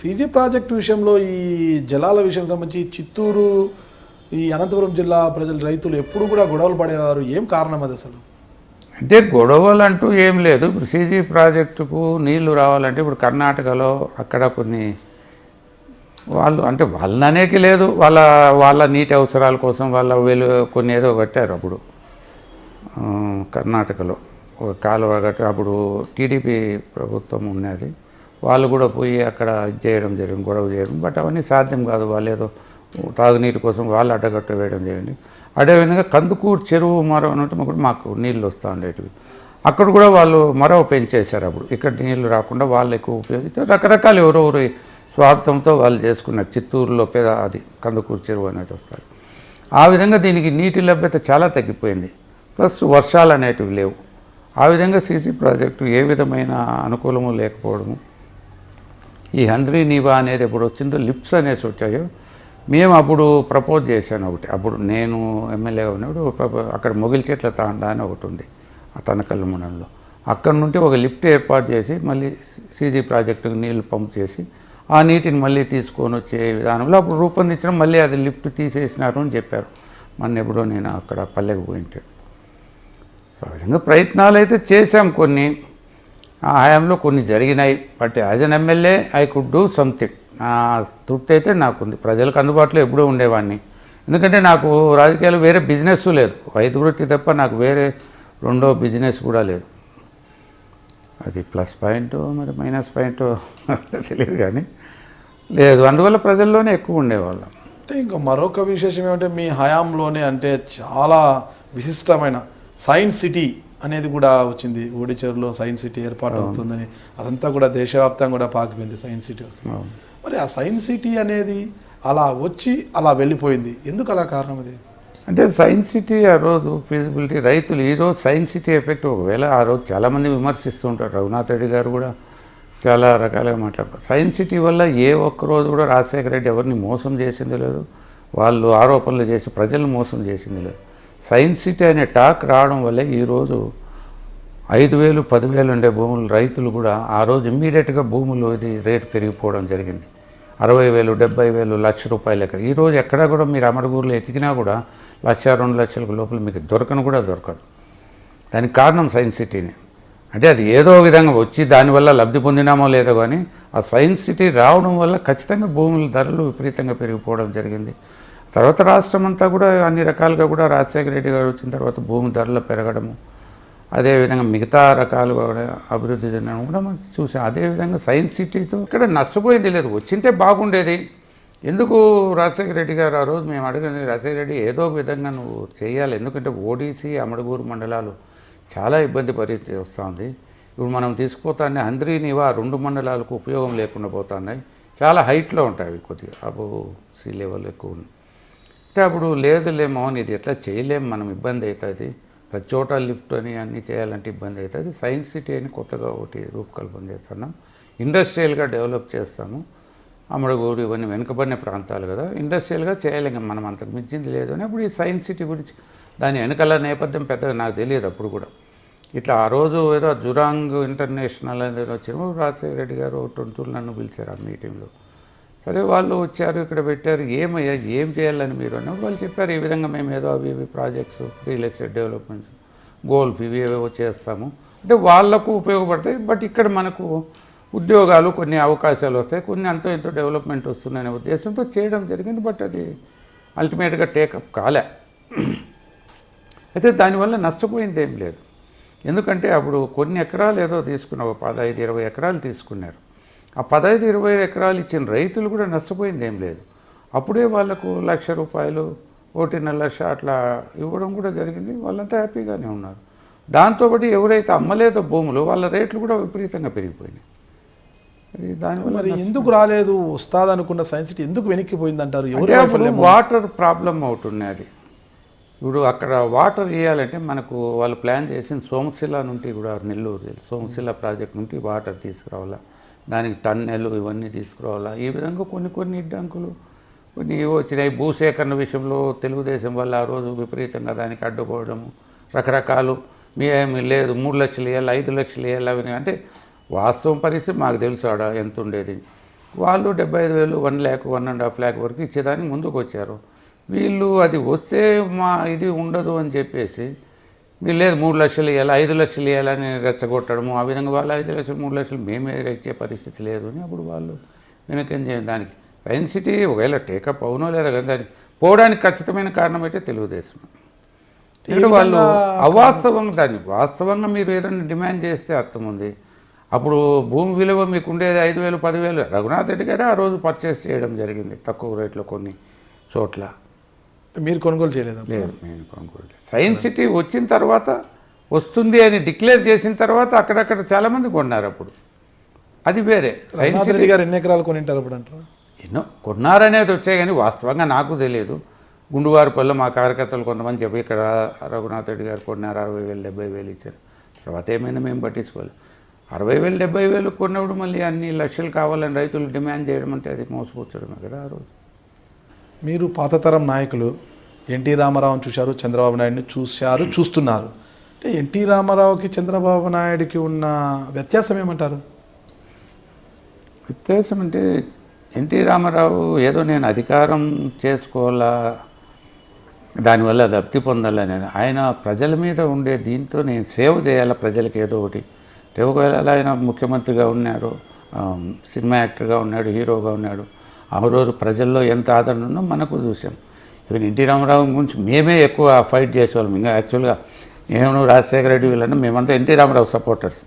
CG project విషయంలో ఈ జలాల విషయం సంబంధించి చిత్తూరు ఈ అనంతపురం జిల్లా ప్రజలు రైతులు ఎప్పుడు కూడా గొడవలు పడేవారు. ఏం కారణం అది అసలు? అంటే గొడవలు అంటూ ఏం లేదు. ఇప్పుడు సీజీ ప్రాజెక్టుకు నీళ్లు రావాలంటే ఇప్పుడు కర్ణాటకలో అక్కడ కొన్ని వాళ్ళు అంటే వాళ్ళనేకి లేదు, వాళ్ళ నీటి అవసరాల కోసం కొన్ని ఏదో కట్టారు అప్పుడు కర్ణాటకలో ఒక కాలువ కట్టి. అప్పుడు టీడీపీ ప్రభుత్వం ఉన్నది, వాళ్ళు కూడా పోయి అక్కడ చేయడం జరిగింది, గొడవ చేయడం. బట్ అవన్నీ సాధ్యం కాదు. వాళ్ళు ఏదో తాగునీటి కోసం వాళ్ళు అడ్డగట్టు వేయడం చేయండి. అదేవిధంగా కందుకూరు చెరువు మరో అన్నట్టు మాకు నీళ్ళు వస్తూ ఉండేటివి. అక్కడ కూడా వాళ్ళు మరో పెంచేశారు. అప్పుడు ఇక్కడ నీళ్ళు రాకుండా వాళ్ళు ఎక్కువ ఉపయోగిస్తారు. రకరకాల ఎవరెవరు స్వార్థంతో వాళ్ళు చేసుకున్నారు. చిత్తూరులో అది కందుకూరు చెరువు అనేది వస్తారు. ఆ విధంగా దీనికి నీటి లభ్యత చాలా తగ్గిపోయింది. ప్లస్ వర్షాలు అనేటివి లేవు. ఆ విధంగా సీసీ ప్రాజెక్టు ఏ విధమైన అనుకూలము లేకపోవడము. ఈ హంద్రీ నీవా అనేది ఎప్పుడు వచ్చిందో లిఫ్ట్స్ అనేసి వచ్చాయో మేము అప్పుడు ప్రపోజ్ చేశాను ఒకటి. అప్పుడు నేను ఎమ్మెల్యేగా ఉన్నప్పుడు అక్కడ మొగిలి చెట్ల తాండా అని ఒకటి ఉంది ఆ తనకల్లు మండలంలో. అక్కడ నుండి ఒక లిఫ్ట్ ఏర్పాటు చేసి మళ్ళీ సీజీ ప్రాజెక్టుకు నీళ్లు పంప్ చేసి ఆ నీటిని మళ్ళీ తీసుకొని వచ్చే విధానంలో అప్పుడు రూపొందించడం. మళ్ళీ అది లిఫ్ట్ తీసేసినారు అని చెప్పారు. మొన్న ఎప్పుడో నేను అక్కడ పల్లెకు పోయింటే. సో ఆ విధంగా ప్రయత్నాలు అయితే చేశాం. కొన్ని ఆ హయాంలో కొన్ని జరిగినాయి. But as an MLA I could do something. నా తృప్తి అయితే నాకుంది. ప్రజలకు అందుబాటులో ఎప్పుడూ ఉండేవాడిని. ఎందుకంటే నాకు రాజకీయాలు వేరే బిజినెస్ లేదు, రైతు వృత్తి తప్ప నాకు వేరే రెండో బిజినెస్ కూడా లేదు. అది ప్లస్ పాయింట్ మరి మైనస్ పాయింట్ తెలియదు కానీ లేదు. అందువల్ల ప్రజల్లోనే ఎక్కువ ఉండేవాళ్ళం. అంటే ఇంకా మరొక విశేషం ఏమంటే మీ హయాంలోనే అంటే చాలా విశిష్టమైన సైన్స్ సిటీ అనేది కూడా వచ్చింది. ఓడిచేరులో సైన్స్ సిటీ ఏర్పాటు అవుతుందని అదంతా కూడా దేశవ్యాప్తంగా కూడా పాకిపోయింది సైన్స్ సిటీ వస్తుంది. మరి ఆ సైన్స్ సిటీ అనేది అలా వచ్చి అలా వెళ్ళిపోయింది, ఎందుకు అలా కారణం అది? అంటే సైన్స్ సిటీ ఆ రోజు ఫీజిబిలిటీ రైతులు ఈరోజు సైన్స్ సిటీ ఎఫెక్ట్ ఒకవేళ ఆ రోజు చాలామంది విమర్శిస్తూ ఉంటారు. రఘునాథ్ రెడ్డి గారు కూడా చాలా రకాలుగా మాట్లాడతారు. సైన్స్ సిటీ వల్ల ఏ ఒక్కరోజు కూడా రాజశేఖర రెడ్డి ఎవరిని మోసం చేసింది లేదు, వాళ్ళు ఆరోపణలు చేసి ప్రజలను మోసం చేసింది లేదు. సైన్స్ సిటీ అనే టాక్ రావడం వల్లే ఈరోజు 5,000 10,000 ఉండే భూములు రైతులు కూడా ఆ రోజు ఇమ్మీడియట్గా భూములు ఇది రేటు పెరిగిపోవడం జరిగింది. 60,000 70,000 ₹1,00,000 ఎక్కడ. ఈరోజు ఎక్కడ కూడా మీరు అమరగూరులో ఎతికినా కూడా 1,00,000 2 లక్షల లోపల మీకు దొరకదు. దానికి కారణం సైన్స్ సిటీని. అంటే అది ఏదో విధంగా వచ్చి దానివల్ల లబ్ధి పొందినామో లేదో కానీ ఆ సైన్స్ సిటీ రావడం వల్ల ఖచ్చితంగా భూముల ధరలు విపరీతంగా పెరిగిపోవడం జరిగింది. తర్వాత రాష్ట్రం అంతా కూడా అన్ని రకాలుగా కూడా రాజశేఖర రెడ్డి గారు వచ్చిన తర్వాత భూమి ధరలు పెరగడము, అదేవిధంగా మిగతా రకాలుగా కూడా అభివృద్ధి చెందడం కూడా మనం చూసాం. అదేవిధంగా సైన్స్ సిటీతో ఇక్కడ నష్టపోయింది లేదు, వచ్చింటే బాగుండేది. ఎందుకు రాజశేఖర రెడ్డి గారు ఆ రోజు మేము అడిగింది, రాజశేఖర రెడ్డి ఏదో ఒక విధంగా నువ్వు చేయాలి, ఎందుకంటే ఓడిసి అమడగూరు మండలాలు చాలా ఇబ్బంది పరిస్థితి వస్తుంది. ఇప్పుడు మనం తీసుకుపోతానే హంద్రీ నీవా 2 మండలాలకు ఉపయోగం లేకుండా పోతున్నాయి. చాలా హైట్లో ఉంటాయి అవి, కొద్దిగా అబో సీ లెవెల్ ఎక్కువ ఉంది. అంటే అప్పుడు లేదులేమో ఇది ఎట్లా చేయలేము, మనం ఇబ్బంది అవుతుంది, ప్రతి చోట లిఫ్ట్ అని అన్నీ చేయాలంటే ఇబ్బంది అవుతుంది. సైన్స్ సిటీ అని కొత్తగా ఒకటి రూపకల్పన చేస్తున్నాం, ఇండస్ట్రియల్గా డెవలప్ చేస్తాము. అమరగూరు ఇవన్నీ వెనుకబడిన ప్రాంతాలు కదా, ఇండస్ట్రియల్గా చేయలేం మనం, అంతకు మించింది లేదు అని. అప్పుడు ఈ సైన్స్ సిటీ గురించి దాని వెనకాల నేపథ్యం పెద్దగా నాకు తెలియదు అప్పుడు కూడా. ఇట్లా ఆ రోజు ఏదో జురాంగ్ ఇంటర్నేషనల్ అనేది వచ్చినప్పుడు రాజశేఖర రెడ్డి గారు 20 నన్ను పిలిచారు ఆ మీటింగ్లో. సరే వాళ్ళు వచ్చారు, ఇక్కడ పెట్టారు, ఏమయ్యా ఏం చేయాలని మీరు అన్నప్పుడు వాళ్ళు చెప్పారు, ఈ విధంగా మేము ఏదో అవి projects real estate developments golf ఇవి ఏవేవో చేస్తాము అంటే వాళ్ళకు ఉపయోగపడతాయి. బట్ ఇక్కడ మనకు ఉద్యోగాలు కొన్ని అవకాశాలు వస్తాయి, కొన్ని అంతో ఎంతో డెవలప్మెంట్ వస్తుందనే ఉద్దేశంతో చేయడం జరిగింది. బట్ అది అల్టిమేట్గా టేకప్ కాలే. అయితే దానివల్ల నష్టపోయింది ఏం లేదు. ఎందుకంటే అప్పుడు కొన్ని ఎకరాలు ఏదో తీసుకున్నారు, 15-20 ఎకరాలు తీసుకున్నారు. ఆ 15-20 ఎకరాలు ఇచ్చిన రైతులు కూడా నష్టపోయింది ఏం లేదు. అప్పుడే వాళ్లకు ₹1,00,000 1.5 లక్ష అట్లా ఇవ్వడం కూడా జరిగింది. వాళ్ళంతా హ్యాపీగానే ఉన్నారు. దాంతోపాటు ఎవరైతే అమ్మలేదో భూములు వాళ్ళ రేట్లు కూడా విపరీతంగా పెరిగిపోయినాయి. అది దానివల్ల మరి ఎందుకు రాలేదు, వస్తాదనుకున్న సైన్స్ సిటీ ఎందుకు వెనక్కిపోయింది అంటారు? వాటర్ ప్రాబ్లం అవుతున్నాయి. అది ఇప్పుడు అక్కడ వాటర్ ఇవ్వాలంటే మనకు వాళ్ళు ప్లాన్ చేసిన సోమశిల నుండి కూడా నెల్లూరు సోమశిల ప్రాజెక్ట్ నుండి వాటర్ తీసుకురావాలా, దానికి టన్నెలు ఇవన్నీ తీసుకురావాలా. ఈ విధంగా కొన్ని ఇడ్డంకులు కొన్ని వచ్చినాయి. భూసేకరణ విషయంలో తెలుగుదేశం వల్ల ఆ రోజు విపరీతంగా దానికి అడ్డుకోవడము, రకరకాలు మీ ఏమి లేదు 3 లక్షలు ఇవ్వాలి 5 లక్షలు ఇవ్వాలి అవి. అంటే వాస్తవం పరిస్థితి మాకు తెలుసు ఆడ ఎంత ఉండేది. వాళ్ళు 75,000 1 lakh 1.5 lakh వరకు ఇచ్చేదానికి ముందుకు వచ్చారు. వీళ్ళు అది వస్తే మా ఇది ఉండదు అని చెప్పేసి వీళ్ళు లేదు 3 లక్షలు ఇవ్వాలి 5 లక్షలు ఇవ్వాలని రెచ్చగొట్టడము, ఆ విధంగా వాళ్ళు 5 లక్షలు 3 లక్షలు మేమే ఇచ్చే పరిస్థితి లేదు అని అప్పుడు వాళ్ళు వెనకేం చేయండి. దానికి సైన్స్ సిటీ ఒకవేళ టేకప్ అవునో లేదా కానీ దానికి పోవడానికి ఖచ్చితమైన కారణం అయితే తెలుగుదేశం. ఎందుకంటే వాళ్ళు అవాస్తవంగా దాన్ని వాస్తవంగా మీరు ఏదైనా డిమాండ్ చేస్తే అర్థం ఉంది. అప్పుడు భూమి విలువ మీకు ఉండేది 5,000 10,000 రఘునాథ్ రెడ్డి గారే ఆ రోజు పర్చేస్ చేయడం జరిగింది తక్కువ రేట్లో కొన్ని చోట్ల. మీరు కొనుగోలు చేయలేదు? లేదు, నేను కొనుగోలు చేయలేదు. సైన్స్ సిటీ వచ్చిన తర్వాత వస్తుంది అని డిక్లేర్ చేసిన తర్వాత అక్కడక్కడ చాలామంది కొన్నారు. అప్పుడు అది వేరే. సైన్స్ రెడ్డి గారు ఎన్ని ఎకరాలు కొనింటారు అప్పుడు అంటారు? ఎన్నో కొన్నారనేది వచ్చాయి కానీ వాస్తవంగా నాకు తెలియదు. గుండువారిపల్లిలో మా కార్యకర్తలు కొంతమంది చెప్పి ఇక్కడ రఘునాథ్ రెడ్డి గారు కొన్నారు 60,000 70,000 ఇచ్చారు. తర్వాత ఏమైందో మేము పట్టించుకోలేదు. 60,000 70,000 కొన్నప్పుడు మళ్ళీ అన్ని లక్షలు కావాలని రైతులు డిమాండ్ చేయడం అంటే అది మోసపుచ్చడమే కదా ఆ రోజు. మీరు పాతతరం నాయకులు ఎన్టీ రామారావుని చూశారు, చంద్రబాబు నాయుడిని చూశారు, చూస్తున్నారు. అంటే ఎన్టీ రామారావుకి చంద్రబాబు నాయుడికి ఉన్న వ్యత్యాసం ఏమంటారు? వ్యత్యాసం అంటే ఎన్టీ రామారావు ఏదో నేను అధికారం చేసుకోవాలా దానివల్ల లబ్ధి పొందాలని, ఆయన ప్రజల మీద ఉండే దీంతో నేను సేవ చేయాలా ప్రజలకు ఏదో ఒకటి. ఒకవేళ ఆయన ముఖ్యమంత్రిగా ఉన్నాడు, సినిమా యాక్టర్గా ఉన్నాడు, హీరోగా ఉన్నాడు, ఆ రోజు ప్రజల్లో ఎంత ఆదరణ ఉందో మనకు చూసాం. ఈవెన్ ఎన్టీ రామారావు గురించి మేమే ఎక్కువ ఫైట్ చేసేవాళ్ళం. ఇంకా యాక్చువల్గా నేను రాజశేఖర రెడ్డి వీళ్ళని మేమంతా ఎన్టీ రామారావు సపోర్టర్స్.